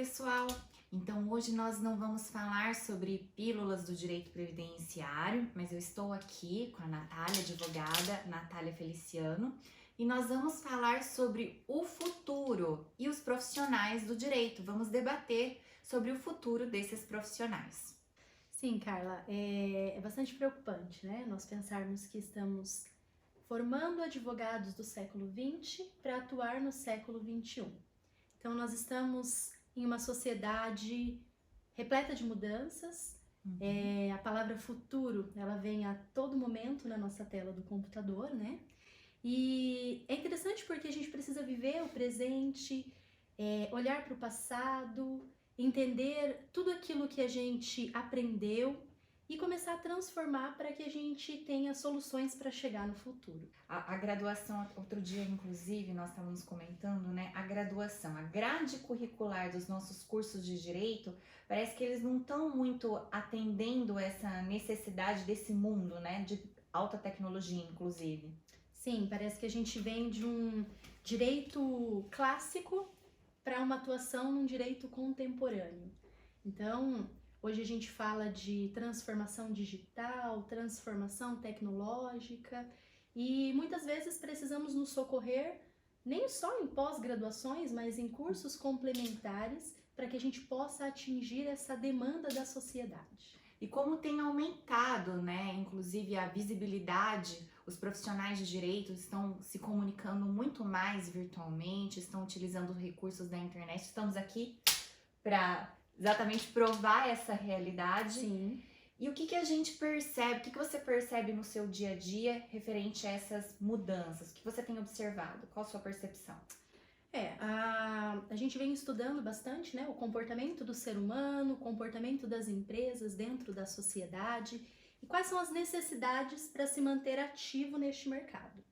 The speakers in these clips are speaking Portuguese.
pessoal! Então hoje nós não vamos falar sobre pílulas do direito previdenciário, mas eu estou aqui com a Natália, advogada Natália Feliciano, e nós vamos falar sobre o futuro e os profissionais do direito. Vamos debater sobre o futuro desses profissionais. Sim, Carla, é bastante preocupante, né? Nós pensarmos que estamos formando advogados do século XX para atuar no século XXI. Então, nós estamos em uma sociedade repleta de mudanças. A palavra futuro, ela vem a todo momento na nossa tela do computador, né? E é interessante porque a gente precisa viver o presente, olhar para o passado, entender tudo aquilo que a gente aprendeu e começar a transformar para que a gente tenha soluções para chegar no futuro. A graduação, outro dia inclusive nós estávamos comentando, né? A graduação, a grade curricular dos nossos cursos de direito, parece que eles não estão muito atendendo essa necessidade desse mundo, né? De alta tecnologia, inclusive. Sim, parece que a gente vem de um direito clássico para uma atuação num direito contemporâneo. Então, hoje a gente fala de transformação digital, transformação tecnológica e muitas vezes precisamos nos socorrer nem só em pós-graduações, mas em cursos complementares para que a gente possa atingir essa demanda da sociedade. E como tem aumentado, né, inclusive a visibilidade, os profissionais de direito estão se comunicando muito mais virtualmente, estão utilizando recursos da internet. Estamos aqui para exatamente provar essa realidade. Sim. E o que a gente percebe, o que você percebe no seu dia a dia referente a essas mudanças? O que você tem observado? Qual a sua percepção? A gente vem estudando bastante, né, o comportamento do ser humano, o comportamento das empresas dentro da sociedade e quais são as necessidades para se manter ativo neste mercado.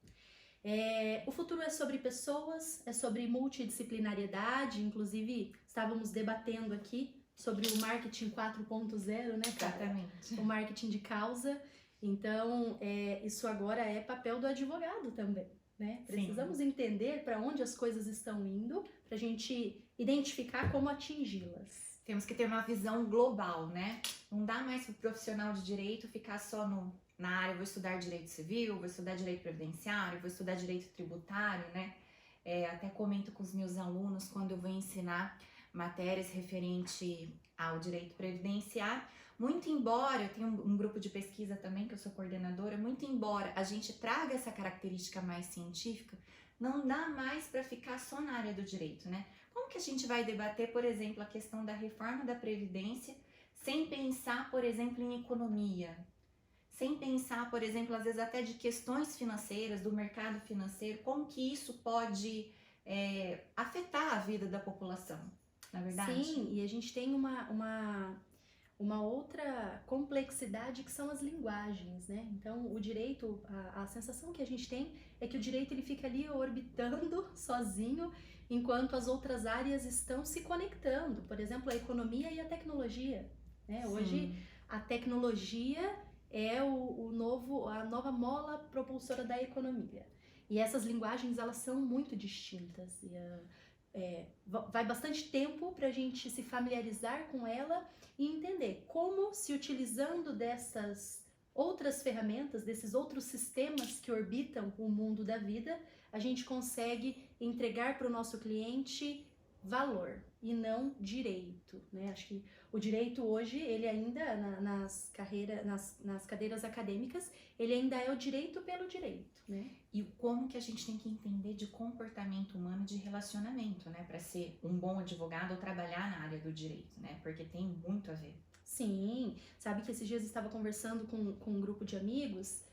O futuro é sobre pessoas, é sobre multidisciplinariedade, inclusive estávamos debatendo aqui sobre o marketing 4.0, né, cara? Exatamente. O marketing de causa. Então, isso agora é papel do advogado também. Né? Precisamos entender para onde as coisas estão indo, para a gente identificar como atingi-las. Temos que ter uma visão global, né? Não dá mais para o profissional de direito ficar só na área, vou estudar direito civil, vou estudar direito previdenciário, vou estudar direito tributário, né? Até comento com os meus alunos quando eu vou ensinar matérias referente ao direito previdenciário. Muito embora, eu tenho um grupo de pesquisa também, que eu sou coordenadora, muito embora a gente traga essa característica mais científica, não dá mais para ficar só na área do direito, né? Como que a gente vai debater, por exemplo, a questão da reforma da Previdência sem pensar, por exemplo, em economia? Sem pensar, por exemplo, às vezes até de questões financeiras, do mercado financeiro, como que isso pode afetar a vida da população, na verdade? Sim, e a gente tem uma outra complexidade que são as linguagens, né? Então, o direito, a sensação que a gente tem é que o direito ele fica ali orbitando sozinho, enquanto as outras áreas estão se conectando. Por exemplo, a economia e a tecnologia, né? Hoje, a tecnologia é a nova mola propulsora da economia. E essas linguagens, elas são muito distintas. Vai bastante tempo para a gente se familiarizar com ela e entender como, se utilizando dessas outras ferramentas, desses outros sistemas que orbitam o mundo da vida, a gente consegue entregar para o nosso cliente valor e não direito, né? Acho que o direito hoje, ele ainda nas cadeiras acadêmicas, ele ainda é o direito pelo direito, né? E como que a gente tem que entender de comportamento humano, de relacionamento, né? Para ser um bom advogado ou trabalhar na área do direito, né? Porque tem muito a ver. Sim, sabe que esses dias eu estava conversando com um grupo de amigos,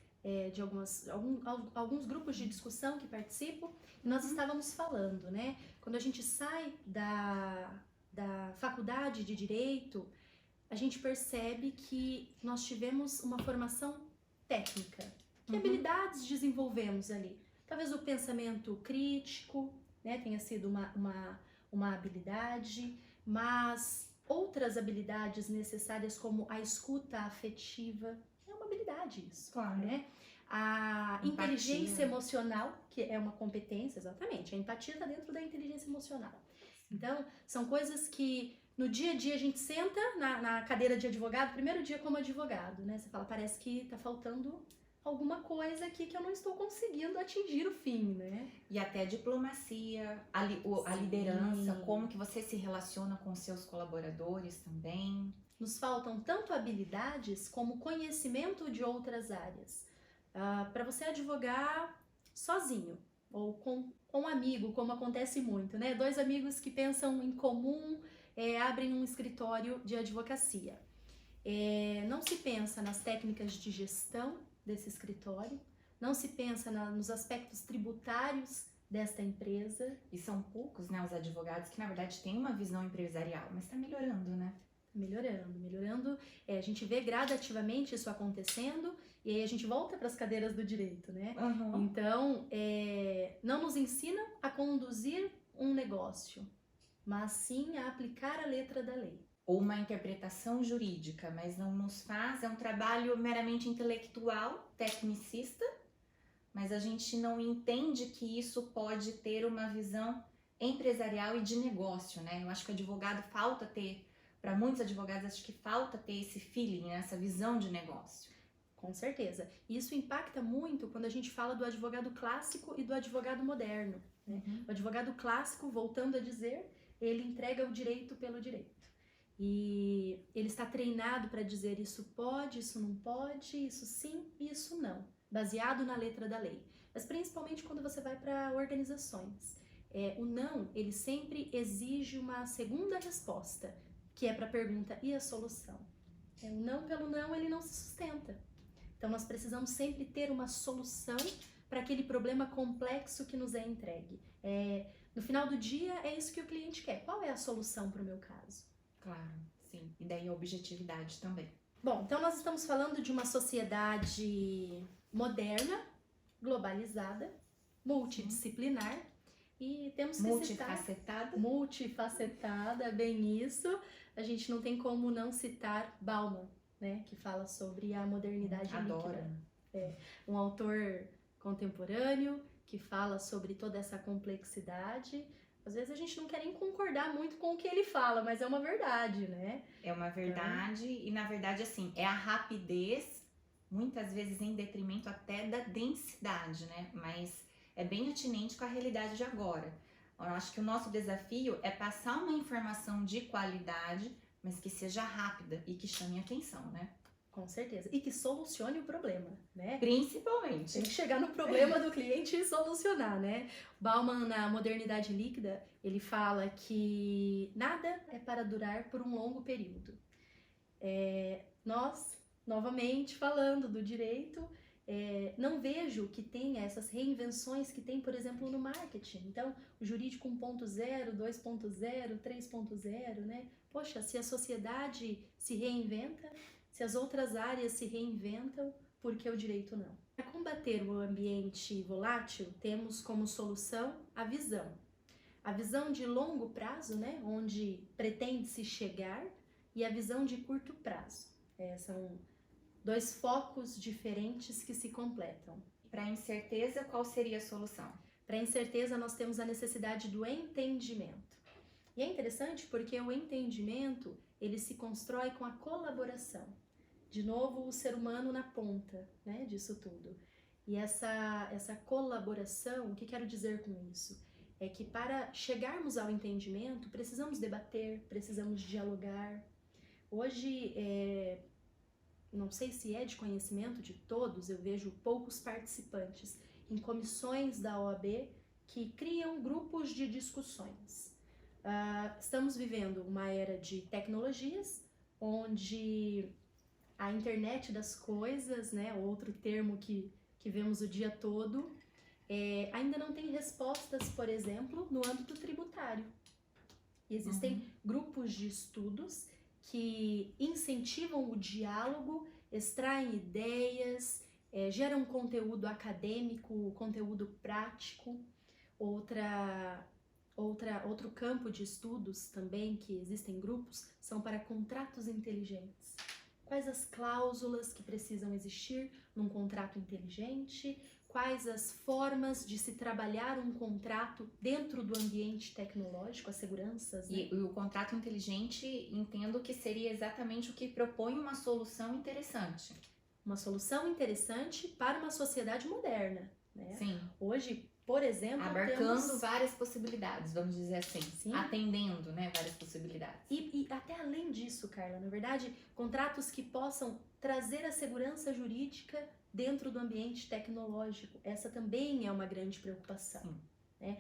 de alguns grupos de discussão que participo, e nós estávamos falando, né? Quando a gente sai da faculdade de Direito, a gente percebe que nós tivemos uma formação técnica. Que habilidades desenvolvemos ali? Talvez o pensamento crítico, né, tenha sido uma habilidade, mas outras habilidades necessárias como a escuta afetiva, é uma habilidade isso, Claro. né? A Empatia. Inteligência emocional, que é uma competência, exatamente, a empatia está dentro da inteligência emocional. Então, são coisas que no dia a dia a gente senta na cadeira de advogado, primeiro dia como advogado, né? Você fala, parece que tá faltando alguma coisa aqui que eu não estou conseguindo atingir o fim, né? E até a diplomacia, a Sim. liderança, como que você se relaciona com seus colaboradores também. Nos faltam tanto habilidades como conhecimento de outras áreas. Para você advogar sozinho ou com um amigo, como acontece muito, né? Dois amigos que pensam em comum abrem um escritório de advocacia. Não se pensa nas técnicas de gestão desse escritório, não se pensa nos aspectos tributários desta empresa. E são poucos, né, os advogados que na verdade têm uma visão empresarial, mas está melhorando, né? Melhorando. A gente vê gradativamente isso acontecendo e aí a gente volta para as cadeiras do direito, né? Uhum. Então, não nos ensina a conduzir um negócio, mas sim a aplicar a letra da lei. Ou uma interpretação jurídica, mas não nos faz, é um trabalho meramente intelectual, tecnicista, mas a gente não entende que isso pode ter uma visão empresarial e de negócio, né? Eu acho que o advogado falta ter, para muitos advogados, acho que falta ter esse feeling, né? Essa visão de negócio. Com certeza. Isso impacta muito quando a gente fala do advogado clássico e do advogado moderno, né? O advogado clássico, voltando a dizer, ele entrega o direito pelo direito. E ele está treinado para dizer isso pode, isso não pode, isso sim e isso não, baseado na letra da lei. Mas principalmente quando você vai para organizações. O não, ele sempre exige uma segunda resposta, que é para a pergunta e a solução. O não pelo não, ele não se sustenta. Então nós precisamos sempre ter uma solução para aquele problema complexo que nos é entregue. No final do dia, é isso que o cliente quer. Qual é a solução para o meu caso? Claro, sim. E daí a objetividade também. Bom, então nós estamos falando de uma sociedade moderna, globalizada, multidisciplinar e temos que multifacetada. Multifacetada, bem isso. A gente não tem como não citar Bauman, né, que fala sobre a modernidade líquida. Um autor contemporâneo que fala sobre toda essa complexidade. Às vezes a gente não quer nem concordar muito com o que ele fala, mas é uma verdade, né? É uma verdade e na verdade assim, é a rapidez, muitas vezes em detrimento até da densidade, né? Mas é bem atinente com a realidade de agora. Eu acho que o nosso desafio é passar uma informação de qualidade, mas que seja rápida e que chame atenção, né? Com certeza. E que solucione o problema, né? Principalmente. Tem que chegar no problema do cliente e solucionar, né? Bauman, na Modernidade Líquida, ele fala que nada é para durar por um longo período. Nós, novamente, falando do direito, não vejo que tenha essas reinvenções que tem, por exemplo, no marketing. Então, o jurídico 1.0, 2.0, 3.0, né? Poxa, se a sociedade se reinventa, se as outras áreas se reinventam, por que o direito não? Para combater o ambiente volátil, temos como solução a visão. A visão de longo prazo, né, onde pretende-se chegar, e a visão de curto prazo. São dois focos diferentes que se completam. Para a incerteza, qual seria a solução? Para a incerteza, nós temos a necessidade do entendimento. E é interessante porque o entendimento, ele se constrói com a colaboração. De novo, o ser humano na ponta, né, disso tudo. E essa colaboração, o que quero dizer com isso? É que para chegarmos ao entendimento, precisamos debater, precisamos dialogar. Hoje, não sei se é de conhecimento de todos, eu vejo poucos participantes em comissões da OAB que criam grupos de discussões. Estamos vivendo uma era de tecnologias, onde a internet das coisas, né, outro termo que vemos o dia todo, ainda não tem respostas, por exemplo, no âmbito tributário. Existem grupos de estudos que incentivam o diálogo, extraem ideias, geram conteúdo acadêmico, conteúdo prático. Outro campo de estudos também que existem grupos são para contratos inteligentes. Quais as cláusulas que precisam existir num contrato inteligente? quais as formas de se trabalhar um contrato dentro do ambiente tecnológico, as seguranças, né? E o contrato inteligente, entendo que seria exatamente o que propõe uma solução interessante. Uma solução interessante para uma sociedade moderna, né? Sim. Hoje, por exemplo, Abarcando várias possibilidades, vamos dizer assim. Sim. Atendendo, né, várias possibilidades. E até além disso, Carla, na verdade, contratos que possam trazer a segurança jurídica dentro do ambiente tecnológico. Essa também é uma grande preocupação. Sim. Né?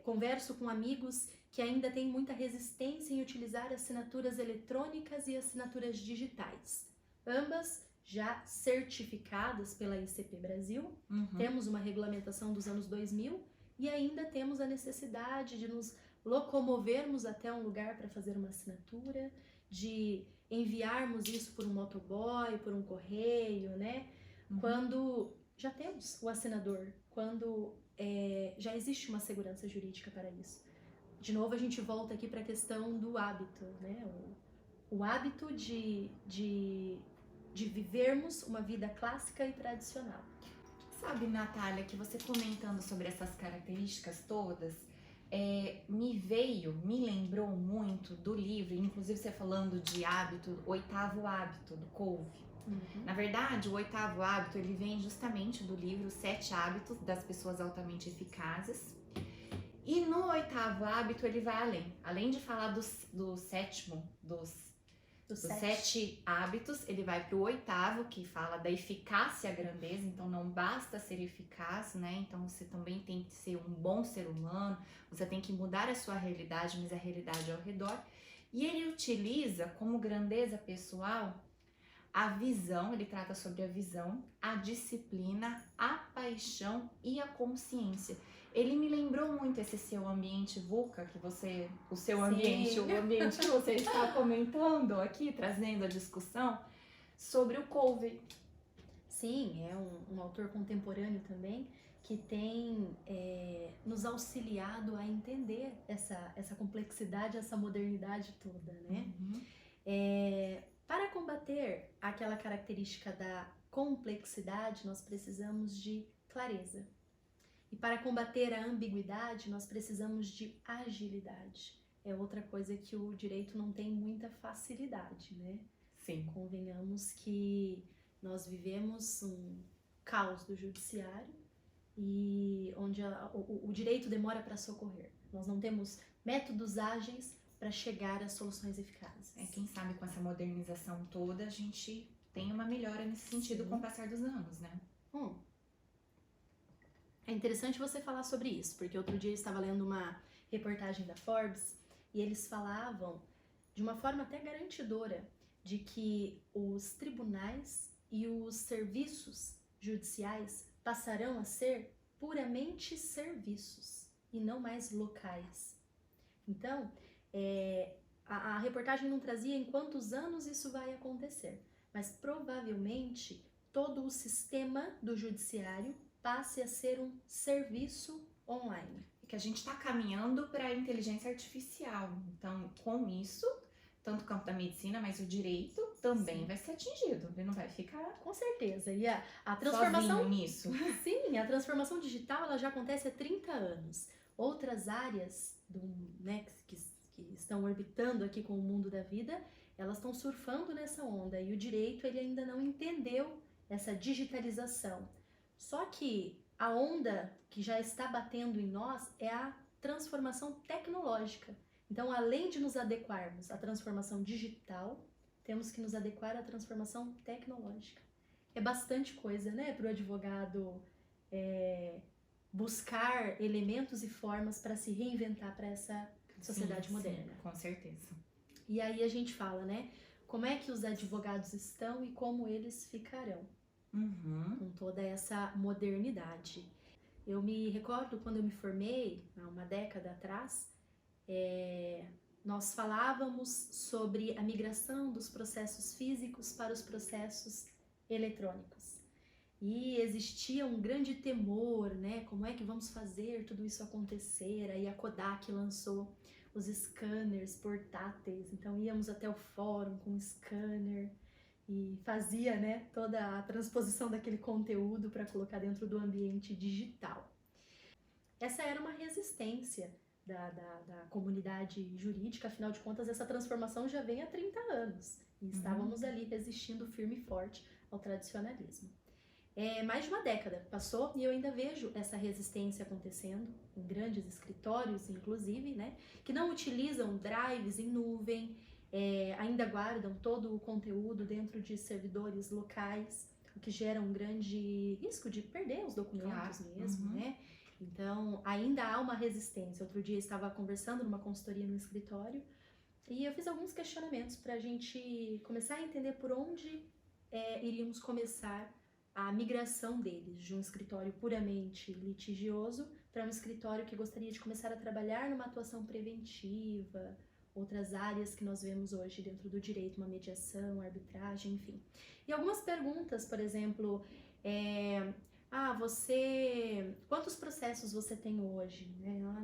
Converso com amigos que ainda têm muita resistência em utilizar assinaturas eletrônicas e assinaturas digitais. Ambas já certificadas pela ICP Brasil, temos uma regulamentação dos anos 2000 e ainda temos a necessidade de nos locomovermos até um lugar para fazer uma assinatura, de enviarmos isso por um motoboy, por um correio, né? Quando já temos o assinador, quando já existe uma segurança jurídica para isso. De novo, a gente volta aqui para a questão do hábito, né? O hábito de vivermos uma vida clássica e tradicional. Sabe, Natália, que você comentando sobre essas características todas, me lembrou muito do livro, inclusive você falando de hábito, o 8º hábito do Covey. Na verdade, o 8º hábito, ele vem justamente do livro 7 hábitos das pessoas altamente eficazes. E no 8º hábito ele vai além de falar dos 7 hábitos, ele vai para o 8º, que fala da eficácia e a grandeza. Então não basta ser eficaz, né? Então você também tem que ser um bom ser humano, você tem que mudar a sua realidade, mas a realidade ao redor. E ele utiliza como grandeza pessoal a visão, ele trata sobre a visão, a disciplina, a paixão e a consciência. Ele me lembrou muito esse seu ambiente VUCA, que você, o seu ambiente, o ambiente que você está comentando aqui, trazendo a discussão sobre o Covey. Sim, é um autor contemporâneo também, que tem nos auxiliado a entender essa complexidade, essa modernidade toda, né? Para combater aquela característica da complexidade, nós precisamos de clareza. E para combater a ambiguidade, nós precisamos de agilidade. É outra coisa que o direito não tem muita facilidade, né? Sim. Convenhamos que nós vivemos um caos do judiciário e onde o direito demora para socorrer. Nós não temos métodos ágeis para chegar a soluções eficazes. Quem sabe com essa modernização toda a gente tem uma melhora nesse sentido. Sim. Com o passar dos anos, né? É interessante você falar sobre isso, porque outro dia eu estava lendo uma reportagem da Forbes e eles falavam de uma forma até garantidora de que os tribunais e os serviços judiciais passarão a ser puramente serviços e não mais locais. Então, a reportagem não trazia em quantos anos isso vai acontecer, mas provavelmente todo o sistema do judiciário passe a ser um serviço online. Que a gente está caminhando para a inteligência artificial. Então, com isso, tanto o campo da medicina, mas o direito também Sim. vai ser atingido. Ele não vai ficar... Com certeza. E a transformação... sozinho nisso. Sim, a transformação digital ela já acontece há 30 anos. Outras áreas que estão orbitando aqui com o mundo da vida, elas estão surfando nessa onda. E o direito ele ainda não entendeu essa digitalização. Só que a onda que já está batendo em nós é a transformação tecnológica. Então, além de nos adequarmos à transformação digital, temos que nos adequar à transformação tecnológica. É bastante coisa, né, para o advogado buscar elementos e formas para se reinventar para essa sociedade moderna. Sim, com certeza. E aí a gente fala, né, como é que os advogados estão e como eles ficarão. Com toda essa modernidade. Eu me recordo quando eu me formei, há uma década atrás, nós falávamos sobre a migração dos processos físicos para os processos eletrônicos. E existia um grande temor, né? Como é que vamos fazer tudo isso acontecer? Aí a Kodak lançou os scanners portáteis, então íamos até o fórum com o scanner. e fazia, né, toda a transposição daquele conteúdo para colocar dentro do ambiente digital. Essa era uma resistência da comunidade jurídica, afinal de contas, essa transformação já vem há 30 anos e estávamos ali resistindo firme e forte ao tradicionalismo. Mais de uma década passou e eu ainda vejo essa resistência acontecendo em grandes escritórios, inclusive, né, que não utilizam drives em nuvem, ainda guardam todo o conteúdo dentro de servidores locais, o que gera um grande risco de perder os documentos mesmo, né? Então, ainda há uma resistência. Outro dia eu estava conversando numa consultoria no escritório e eu fiz alguns questionamentos para a gente começar a entender por onde iríamos começar a migração deles, de um escritório puramente litigioso para um escritório que gostaria de começar a trabalhar numa atuação preventiva, outras áreas que nós vemos hoje dentro do direito, uma mediação, arbitragem, enfim. E algumas perguntas, por exemplo, quantos processos você tem hoje?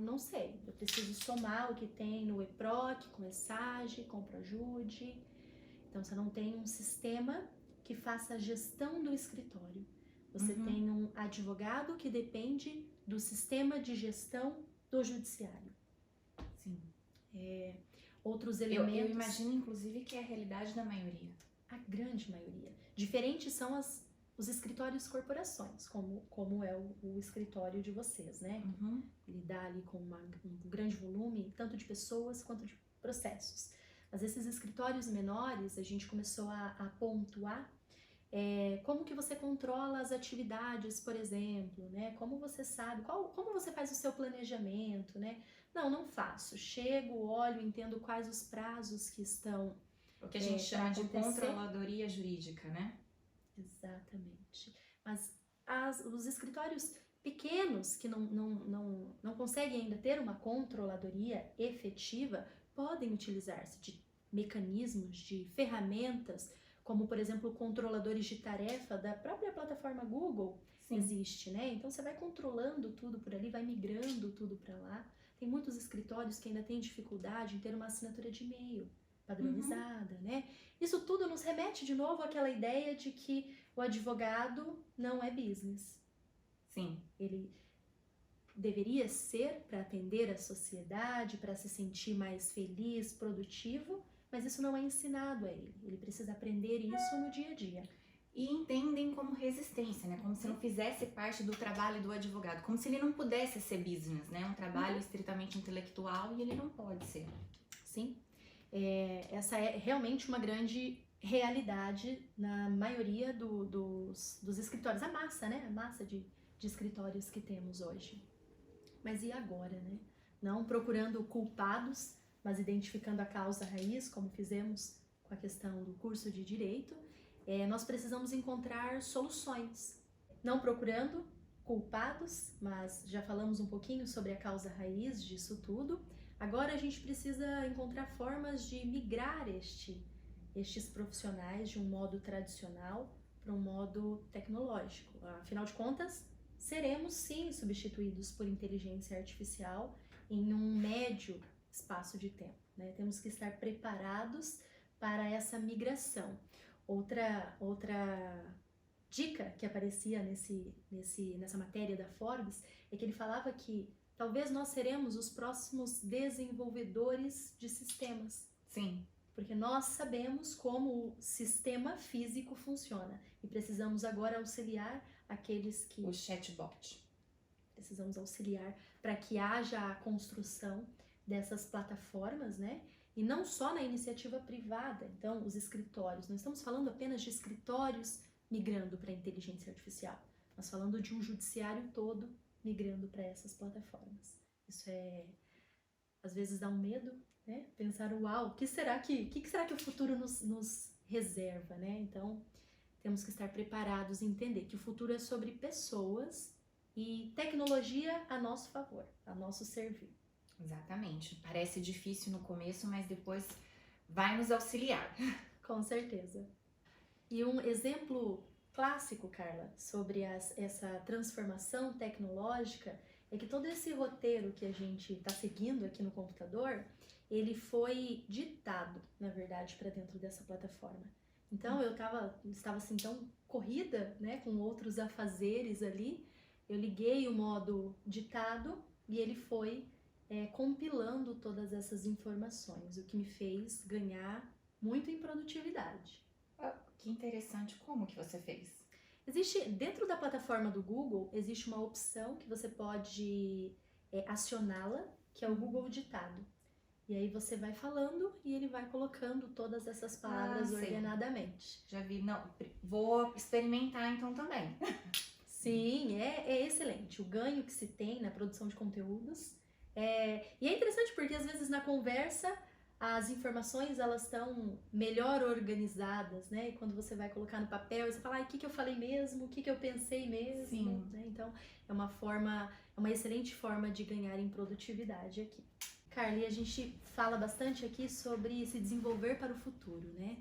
Não sei, eu preciso somar o que tem no EPROC, com ESAGE, com ProJude. Então, você não tem um sistema que faça a gestão do escritório. Você tem um advogado que depende do sistema de gestão do judiciário. Sim. Outros elementos... Eu imagino, inclusive, que é a realidade da maioria. A grande maioria. Diferentes são os escritórios corporações, como é o escritório de vocês, né? Ele dá ali com um grande volume, tanto de pessoas quanto de processos. Mas esses escritórios menores, a gente começou a pontuar como que você controla as atividades, por exemplo, né? Como você sabe, como você faz o seu planejamento, né? Não faço. Chego, olho, entendo quais os prazos que estão... O que a gente chama de controladoria jurídica, né? Exatamente. Mas os escritórios pequenos que não conseguem ainda ter uma controladoria efetiva podem utilizar-se de mecanismos, de ferramentas, como, por exemplo, controladores de tarefa da própria plataforma Google. Sim. Existe, né? Então, você vai controlando tudo por ali, vai migrando tudo para lá. Tem muitos escritórios que ainda têm dificuldade em ter uma assinatura de e-mail padronizada, né? Isso tudo nos remete de novo àquela ideia de que o advogado não é business. Sim. Ele deveria ser para atender a sociedade, para se sentir mais feliz, produtivo, mas isso não é ensinado a ele. Ele precisa aprender isso no dia a dia. E entendem como resistência, né? Como se não fizesse parte do trabalho do advogado, como se ele não pudesse ser business, né? Um trabalho estritamente intelectual e ele não pode ser. Sim. Essa é realmente uma grande realidade na maioria dos escritórios, a massa, né? A massa de escritórios que temos hoje. Mas e agora, né? Não procurando culpados, mas identificando a causa raiz, como fizemos com a questão do curso de Direito, nós precisamos encontrar soluções. Não procurando culpados, mas já falamos um pouquinho sobre a causa raiz disso tudo. Agora a gente precisa encontrar formas de migrar estes profissionais de um modo tradicional para um modo tecnológico. Afinal de contas, seremos sim substituídos por inteligência artificial em um médio espaço de tempo, né? Temos que estar preparados para essa migração. Outra dica que aparecia nessa matéria da Forbes é que ele falava que talvez nós seremos os próximos desenvolvedores de sistemas. Sim. Porque nós sabemos como o sistema físico funciona e precisamos agora auxiliar aqueles que... O chatbot. Precisamos auxiliar para que haja a construção dessas plataformas, né? E não só na iniciativa privada. Então, os escritórios, não estamos falando apenas de escritórios migrando para a inteligência artificial. Nós falando de um judiciário todo migrando para essas plataformas. Isso às vezes dá um medo, né? Pensar, uau, o que será que o futuro nos reserva, né? Então, temos que estar preparados e entender que o futuro é sobre pessoas e tecnologia a nosso favor, a nosso servir. Exatamente. Parece difícil no começo, mas depois vai nos auxiliar. Com certeza. E um exemplo clássico, Carla, sobre essa transformação tecnológica é que todo esse roteiro que a gente está seguindo aqui no computador, ele foi ditado, na verdade, para dentro dessa plataforma. Então eu estava assim tão corrida, né, com outros afazeres ali. Eu liguei o modo ditado e ele foi compilando todas essas informações, o que me fez ganhar muito em produtividade. Que interessante, como que você fez? Existe, dentro da plataforma do Google, existe uma opção que você pode acioná-la, que é o Google Ditado. E aí você vai falando e ele vai colocando todas essas palavras sei. Ordenadamente. Já vi, não, vou experimentar então também. Sim, é excelente. O ganho que se tem na produção de conteúdos. E é interessante porque às vezes na conversa as informações elas estão melhor organizadas, né? E quando você vai colocar no papel, você fala, o que eu falei mesmo? O que eu pensei mesmo? Sim. Né? Então é uma excelente forma de ganhar em produtividade aqui. Carly, a gente fala bastante aqui sobre se desenvolver para o futuro, né?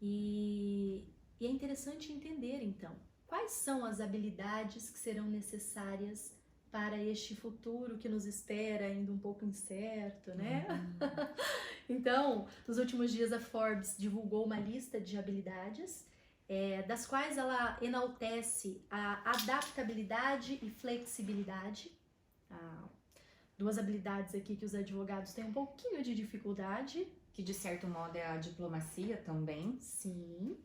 E é interessante entender, então, quais são as habilidades que serão necessárias para este futuro que nos espera, ainda um pouco incerto, né? Então, nos últimos dias a Forbes divulgou uma lista de habilidades, das quais ela enaltece a adaptabilidade e flexibilidade, duas habilidades aqui que os advogados têm um pouquinho de dificuldade. Que de certo modo é a diplomacia também. Sim.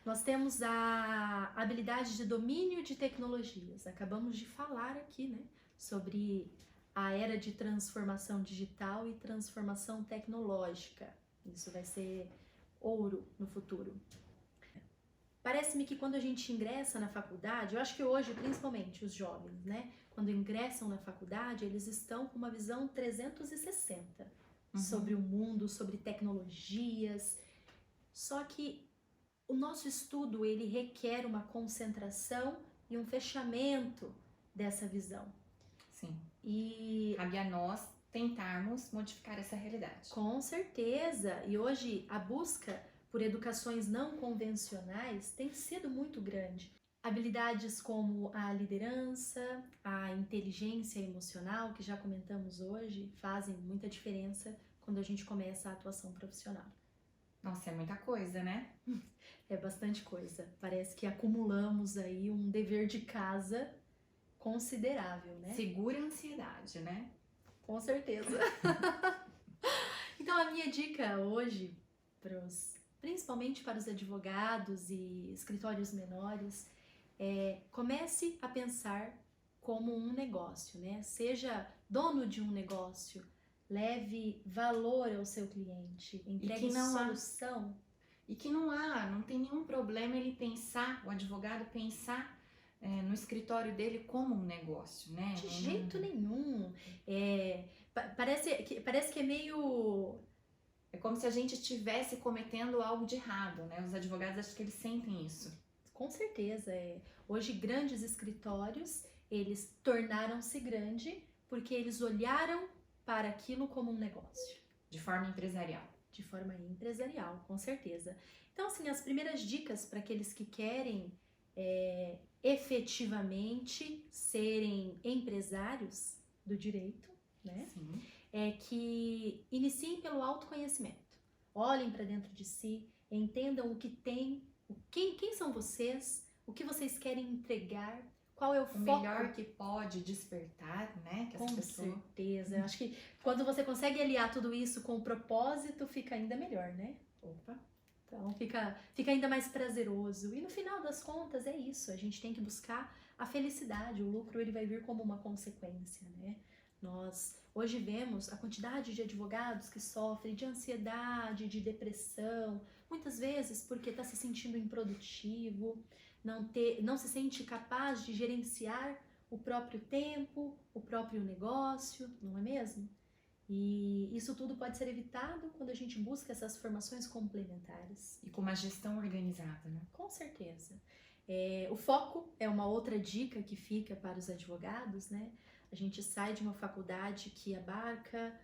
Nós temos a habilidade de domínio de tecnologias. Acabamos de falar aqui, né, sobre a era de transformação digital e transformação tecnológica. Isso vai ser ouro no futuro. Parece-me que quando a gente ingressa na faculdade, eu acho que hoje, principalmente os jovens, né, quando ingressam na faculdade, eles estão com uma visão 360 sobre o mundo, sobre tecnologias. Só que o nosso estudo, ele requer uma concentração e um fechamento dessa visão. Sim. E cabe a nós tentarmos modificar essa realidade. Com certeza. E hoje a busca por educações não convencionais tem sido muito grande. Habilidades como a liderança, a inteligência emocional, que já comentamos hoje, fazem muita diferença quando a gente começa a atuação profissional. Nossa, é muita coisa, né? É bastante coisa. Parece que acumulamos aí um dever de casa considerável, né? Segura a ansiedade, né? Com certeza. Então a minha dica hoje, principalmente para os advogados e escritórios menores, comece a pensar como um negócio, né? Seja dono de um negócio, leve valor ao seu cliente, entregue solução. E que não tem nenhum problema ele pensar, o advogado pensar no escritório dele como um negócio, né? De jeito nenhum. Parece que é meio... É como se a gente estivesse cometendo algo de errado, né? Os advogados, acho que eles sentem isso. Com certeza. Hoje, grandes escritórios, eles tornaram-se grande porque eles olharam para aquilo como um negócio. De forma empresarial. De forma empresarial, com certeza. Então, assim, as primeiras dicas para aqueles que querem efetivamente serem empresários do direito, né? Sim. É que iniciem pelo autoconhecimento. Olhem para dentro de si, entendam o que tem, quem são vocês, o que vocês querem entregar, qual é o foco. O melhor que pode despertar, né? Que com essa pessoa... certeza. Acho que quando você consegue aliar tudo isso com o propósito, fica ainda melhor, né? Opa! Então fica ainda mais prazeroso. E no final das contas é isso, a gente tem que buscar a felicidade, o lucro ele vai vir como uma consequência, né? Nós hoje vemos a quantidade de advogados que sofrem de ansiedade, de depressão, muitas vezes porque está se sentindo improdutivo, não se sente capaz de gerenciar o próprio tempo, o próprio negócio, não é mesmo? E isso tudo pode ser evitado quando a gente busca essas formações complementares. E com uma gestão organizada, né? Com certeza. O foco é uma outra dica que fica para os advogados, né? A gente sai de uma faculdade que abarca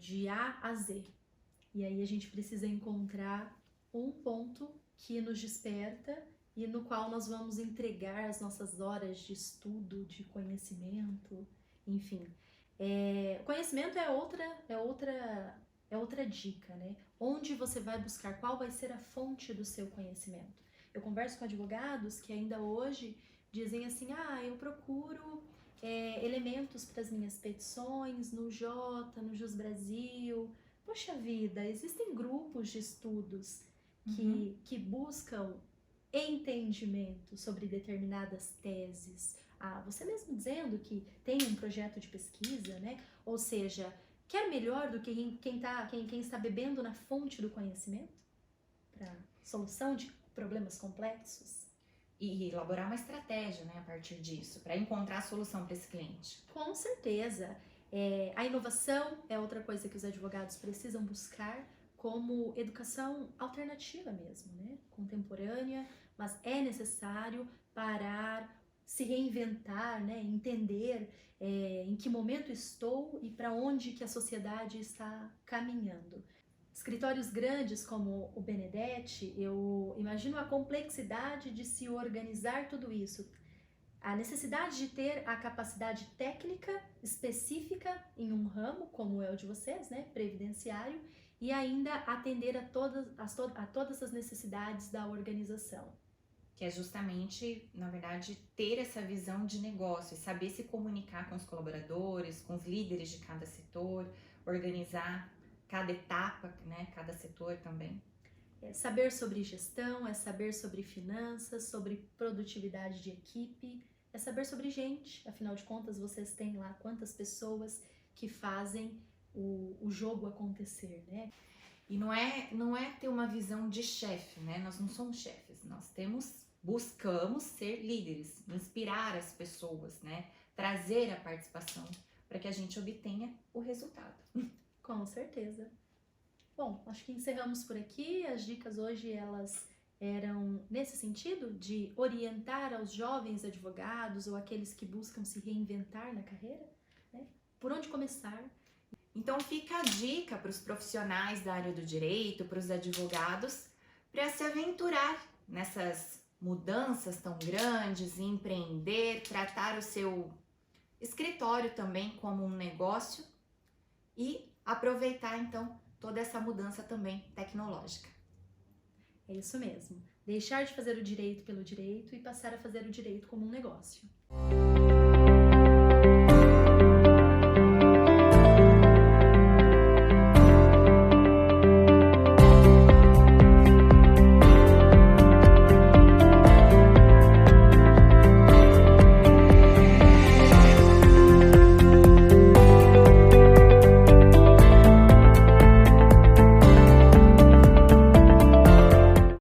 de A a Z. E aí a gente precisa encontrar um ponto que nos desperta e no qual nós vamos entregar as nossas horas de estudo, de conhecimento, enfim. Conhecimento é é outra dica, né? Onde você vai buscar, qual vai ser a fonte do seu conhecimento? Eu converso com advogados que ainda hoje dizem assim, eu procuro elementos para as minhas petições no Jota, no Jus Brasil. Poxa vida, existem grupos de estudos que buscam entendimento sobre determinadas teses. Você mesmo dizendo que tem um projeto de pesquisa, né? Ou seja, quer melhor do que quem está bebendo na fonte do conhecimento para solução de problemas complexos? E elaborar uma estratégia, né, a partir disso, para encontrar a solução para esse cliente. Com certeza. A inovação é outra coisa que os advogados precisam buscar como educação alternativa mesmo, né? Contemporânea, mas é necessário parar, se reinventar, né? Entender em que momento estou e para onde que a sociedade está caminhando. Escritórios grandes como o Benedetti, eu imagino a complexidade de se organizar tudo isso. A necessidade de ter a capacidade técnica específica em um ramo, como é o de vocês, né, previdenciário, e ainda atender a todas as necessidades da organização. Que é justamente, na verdade, ter essa visão de negócio, saber se comunicar com os colaboradores, com os líderes de cada setor, organizar cada etapa, né, cada setor também. Saber sobre gestão, saber sobre finanças, sobre produtividade de equipe, saber sobre gente. Afinal de contas, vocês têm lá quantas pessoas que fazem o jogo acontecer, né? E não é ter uma visão de chefe, né? Nós não somos chefes, nós buscamos ser líderes, inspirar as pessoas, né? Trazer a participação para que a gente obtenha o resultado. Com certeza. Bom, acho que encerramos por aqui. As dicas hoje, elas eram nesse sentido de orientar aos jovens advogados ou aqueles que buscam se reinventar na carreira, né? Por onde começar? Então fica a dica para os profissionais da área do direito, para os advogados, para se aventurar nessas mudanças tão grandes, empreender, tratar o seu escritório também como um negócio e aproveitar então toda essa mudança também tecnológica. É isso mesmo. Deixar de fazer o direito pelo direito e passar a fazer o direito como um negócio.